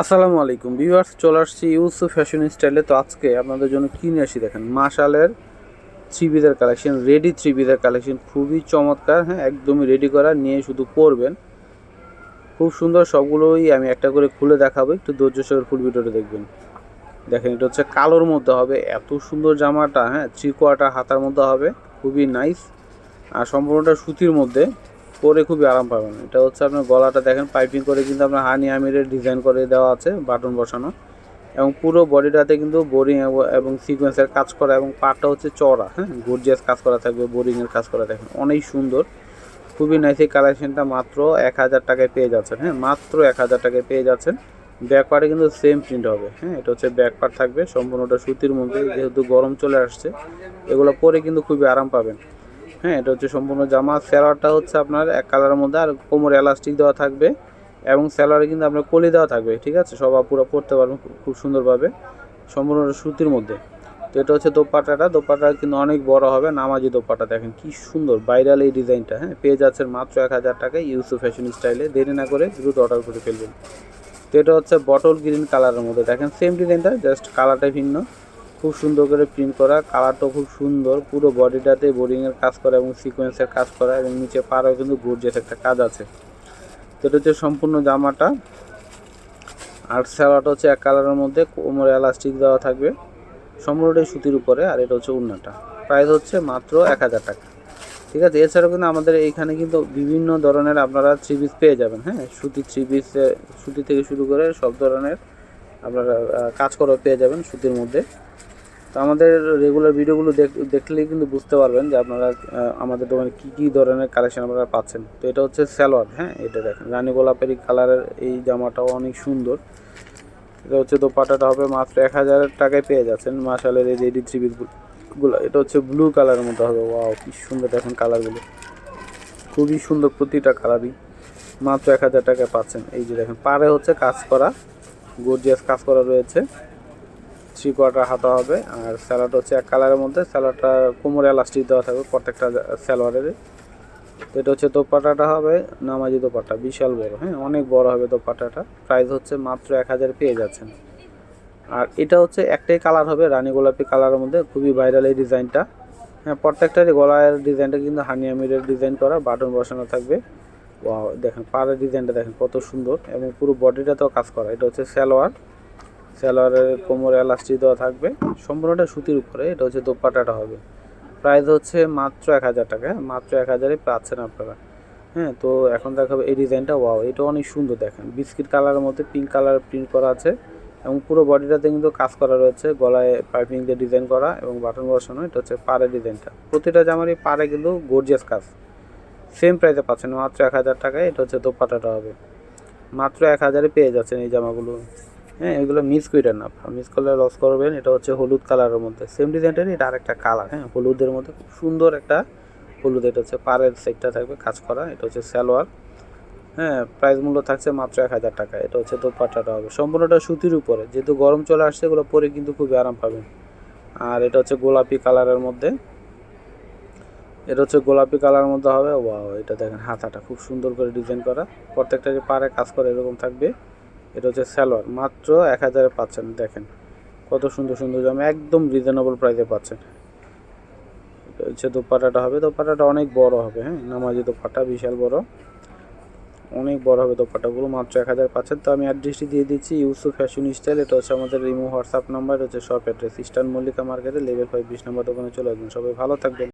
আসসালামু আলাইকুম ভিউয়ার্স, চলে আসছি ইউসুফ ফ্যাশন স্টাইলে। তো আজকে আপনাদের জন্য কিনে আসি দেখেন মাশালের থ্রি পিসের কালেকশন, রেডি থ্রি পিসের কালেকশন খুবই চমৎকার। হ্যাঁ, একদমই রেডি করা, নিয়ে শুধু পরবেন, খুব সুন্দর। সবগুলোই আমি একটা করে খুলে দেখাবো, একটু ধৈর্য সহকারে ফুল ভিডিওটা দেখবেন। দেখেন, এটা হচ্ছে কালোর মধ্যে হবে, এত সুন্দর জামাটা। হ্যাঁ, থ্রি কোয়ার্টার হাতার মধ্যে হবে, খুবই নাইস। আর সম্পূর্ণটা সুতির মধ্যে, পরে খুবই আরাম পাবেন। এটা হচ্ছে আপনার গলাটা দেখেন পাইপিং করে কিন্তু আপনার হানি আমিরের ডিজাইন করে দেওয়া আছে, বাটন বসানো, এবং পুরো বডিটাতে কিন্তু বোরিং এবং সিকোয়েন্সের কাজ করা, এবং পাটটা হচ্ছে চড়া। হ্যাঁ, গর্জিয়াস কাজ করা থাকবে, বোরিংয়ের কাজ করা। দেখেন অনেক সুন্দর, খুবই নাইস। এই কালেকশনটা মাত্র 1000 টাকায় পেয়ে যাচ্ছেন। হ্যাঁ, মাত্র 1000 টাকায় পেয়ে যাচ্ছেন। ব্যাক পার্টে কিন্তু সেম প্রিন্ট হবে। হ্যাঁ, এটা হচ্ছে ব্যাক পার্ট থাকবে সম্পূর্ণটা সুতির মধ্যে, যেহেতু গরম চলে আসছে এগুলো পরে কিন্তু খুবই আরাম পাবেন। হ্যাঁ, এটা হচ্ছে সম্পূর্ণ জামা। স্যালোয়ারটা হচ্ছে আপনার এক কালারের মধ্যে, আর কোমরে এলাস্টিক দেওয়া থাকবে, এবং স্যালোয়ারে কিন্তু আপনার কলি দেওয়া থাকবে। ঠিক আছে, সব পুরো পরতে পারবেন খুব সুন্দরভাবে, সম্পূর্ণ সুতির মধ্যে। তো এটা হচ্ছে দোপাট্টাটা কিন্তু অনেক বড় হবে, নামাজি দোপাট্টা। দেখেন কি সুন্দর ভাইরাল এই ডিজাইনটা। হ্যাঁ, পেয়ে যাচ্ছেন মাত্র 1000 টাকায় ইউসুফ ফ্যাশন স্টাইলে। দেরি না করে দ্রুত অর্ডার করে ফেলবেন। তো এটা হচ্ছে বটল গ্রিন কালারের মধ্যে, দেখেন সেম ডিজাইনটা, জাস্ট কালারটাই ভিন্ন। খুব সুন্দর করে প্রিন্ট করা, কালারটাও খুব সুন্দর। পুরো বডিটাতে বোরিংয়ের কাজ করা এবং সিকোয়েন্সের কাজ করা, এবং নিচে পাড়াও কিন্তু গর্জিয়াস একটা কাজ আছে। তো এটা হচ্ছে সম্পূর্ণ জামাটা। আর স্যালোয়ারটা হচ্ছে এক কালারের মধ্যে, কোমরে এলাস্টিক দেওয়া থাকবে, সম্পূর্ণটাই সুতির উপরে। আর এটা হচ্ছে ওড়নাটা, প্রাইস হচ্ছে মাত্র 1000 টাকা। ঠিক আছে, এছাড়াও কিন্তু আমাদের এইখানে কিন্তু বিভিন্ন ধরনের আপনারা থ্রি পিস পেয়ে যাবেন। হ্যাঁ, সুতির থ্রি পিস, সুতি থেকে শুরু করে সব ধরনের আপনারা কাজ করা পেয়ে যাবেন সুতির মধ্যে। তো আমাদের রেগুলার ভিডিওগুলো দেখলেই কিন্তু বুঝতে পারবেন যে আপনারা আমাদের দোকানে কী কী ধরনের কালেকশন আপনারা পাচ্ছেন। তো এটা হচ্ছে স্যালোয়ার। হ্যাঁ, এটা দেখেন রানী গোলাপেরি কালারের এই জামাটাও অনেক সুন্দর। এটা হচ্ছে দোপাট্টাটা হবে মাত্র 1000 টাকায় পেয়ে যাচ্ছেন মাশালের এই রেডি থ্রি পিসগুলো। এটা হচ্ছে ব্লু কালারের মধ্যে হবে। ওয়াও, কি সুন্দর দেখেন কালারগুলো, খুবই সুন্দর প্রতিটা কালারই। মাত্র 1000 টাকায় পাচ্ছেন। এই যে দেখেন পাড়ে হচ্ছে কাজ করা, গর্জিয়াস কাজ করা রয়েছে, থ্রি কোয়ার্টার হাতা হবে। আর স্যালোয়ারটা হচ্ছে এক কালারের মধ্যে, স্যালোয়ারটা কোমরে এলাস্টিক দেওয়া থাকবে প্রত্যেকটা স্যালোয়ারের। তো এটা হচ্ছে দোপাট্টাটা হবে নামাজি দোপাট্টা, বিশাল বড়। হ্যাঁ, অনেক বড় হবে দোপাট্টাটা। প্রাইস হচ্ছে মাত্র 1000 পেয়ে যাচ্ছেন। আর এটা হচ্ছে একটাই কালার হবে, রানী গোলাপি কালারের মধ্যে, খুবই ভাইরাল এই ডিজাইনটা। হ্যাঁ, প্রত্যেকটারই গলার ডিজাইনটা কিন্তু হানি আমিরের ডিজাইন করা, বাটন বসানো থাকবে। ওয়াও, দেখেন পাড়ের ডিজাইনটা দেখেন কত সুন্দর, এবং পুরো বডিটাতেও কাজ করা। এটা হচ্ছে স্যালোয়ারের কোমরে এলাস্টিক দেওয়া থাকবে, সম্পূর্ণটা সুতির উপরে। এটা হচ্ছে দোপাট্টাটা হবে। প্রাইস হচ্ছে মাত্র 1000 টাকা। হ্যাঁ, মাত্র 1000-এ পাচ্ছেন আপনারা। হ্যাঁ, তো এখন দেখাবো এই ডিজাইনটা। ওয়াও, এটা অনেক সুন্দর। দেখেন বিস্কিট কালারের মধ্যে পিঙ্ক কালার প্রিন্ট করা আছে, এবং পুরো বডিটাতে কিন্তু কাজ করা রয়েছে, গলায় পাইপিং দিয়ে ডিজাইন করা এবং বাটন বসানো। এটা হচ্ছে পাড়ের ডিজাইনটা, প্রতিটা জামারই পাড়ে কিন্তু গর্জিয়াস কাজ। সেম প্রাইসে পাচ্ছেন মাত্র 1000 টাকায়। এটা হচ্ছে দোপাট্টাটা হবে, মাত্র 1000-এ পেয়ে যাচ্ছেন এই জামাগুলো। হ্যাঁ, এগুলো মিস করেন না, মিস করলে লস করবেন। এটা হচ্ছে হলুদ কালারের মধ্যে, সেম ডিজাইনটারই এটা আরেকটা কালার। হ্যাঁ, হলুদের মধ্যে খুব সুন্দর একটা হলুদ। এটা হচ্ছে পাড়ের সেটটা থাকবে কাজ করা। এটা হচ্ছে সালোয়ার। হ্যাঁ, প্রাইস মূল্য থাকছে মাত্র 1000 টাকা। এটা হচ্ছে দোপাট্টাটা হবে সম্পূর্ণটা সুতির উপরে, যেহেতু গরম চলে আসছে এগুলো পরে কিন্তু খুবই আরাম পাবেন। আর এটা হচ্ছে গোলাপি কালারের মধ্যে, এটা হচ্ছে গোলাপি কালারের মধ্যে হবে। ওয়াও, এটা দেখেন হাতাটা খুব সুন্দর করে ডিজাইন করা, প্রত্যেকটা যে পাড়ে কাজ করে এরকম থাকবে। এটা হচ্ছে সালোয়ার, মাত্র 1000-এ পাচ্ছেন। দেখেন কত সুন্দর সুন্দর জামা, একদম রিজনেবল প্রাইসে পাচ্ছেন। এটা হচ্ছে দোপাট্টাটা হবে, দোপাট্টাটা অনেক বড় হবে। হ্যাঁ, নামাজি দোপাট্টা, বিশাল বড়, অনেক বড় হবে দোপাট্টাগুলো। মাত্র 1000 পাচ্ছেন। তো আমি অ্যাড্রেসটি দিয়ে দিচ্ছি, ইউসুফ ফ্যাশন স্টাইল। এটা হচ্ছে আমাদের হোয়াটসঅ্যাপ নাম্বার, হচ্ছে শপ অ্যাড্রেস ইস্টার্ন মল্লিকা মার্কেটে লেভেল 5 20 নম্বর দোকানে চলে আসবেন। সবাই ভালো থাকবেন।